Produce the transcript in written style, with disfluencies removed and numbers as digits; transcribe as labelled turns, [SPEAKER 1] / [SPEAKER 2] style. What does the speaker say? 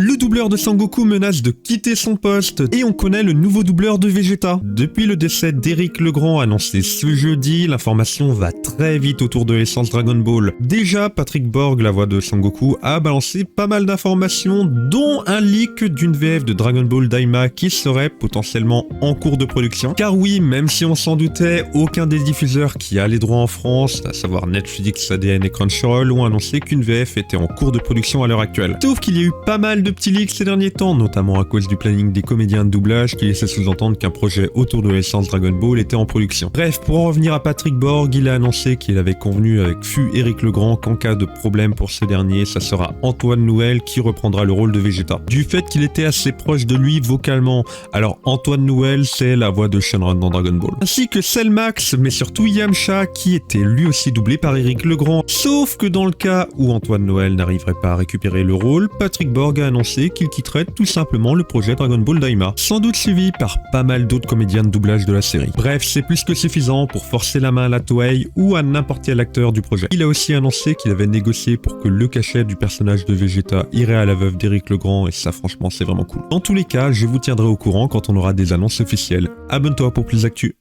[SPEAKER 1] Le doubleur de Sangoku menace de quitter son poste et on connaît le nouveau doubleur de Vegeta. Depuis le décès d'Éric Legrand annoncé ce jeudi, l'information va très vite autour de l'essence Dragon Ball. Déjà, Patrick Borg, la voix de Sangoku, a balancé pas mal d'informations, dont un leak d'une VF de Dragon Ball Daima qui serait potentiellement en cours de production. Car oui, même si on s'en doutait, aucun des diffuseurs qui a les droits en France, à savoir Netflix, ADN et Crunchyroll, ont annoncé qu'une VF était en cours de production à l'heure actuelle. Sauf qu'il y a eu pas mal de petits leaks ces derniers temps, notamment à cause du planning des comédiens de doublage qui laissait sous-entendre qu'un projet autour de l'essence Dragon Ball était en production. Bref, pour en revenir à Patrick Borg, il a annoncé qu'il avait convenu avec Éric Legrand qu'en cas de problème pour ce dernier, ça sera Antoine Nouel qui reprendra le rôle de Vegeta. Du fait qu'il était assez proche de lui vocalement, alors Antoine Nouel c'est la voix de Shenron dans Dragon Ball. Ainsi que Cellmax, mais surtout Yamcha qui était lui aussi doublé par Éric Legrand. Sauf que dans le cas où Antoine Nouel n'arriverait pas à récupérer le rôle, Patrick Borg a annoncé qu'il quitterait tout simplement le projet Dragon Ball Daima, sans doute suivi par pas mal d'autres comédiens de doublage de la série. Bref, c'est plus que suffisant pour forcer la main à la Toei ou à n'importe quel acteur du projet. Il a aussi annoncé qu'il avait négocié pour que le cachet du personnage de Vegeta irait à la veuve d'Éric Legrand et ça franchement c'est vraiment cool. Dans tous les cas, je vous tiendrai au courant quand on aura des annonces officielles. Abonne-toi pour plus d'actu.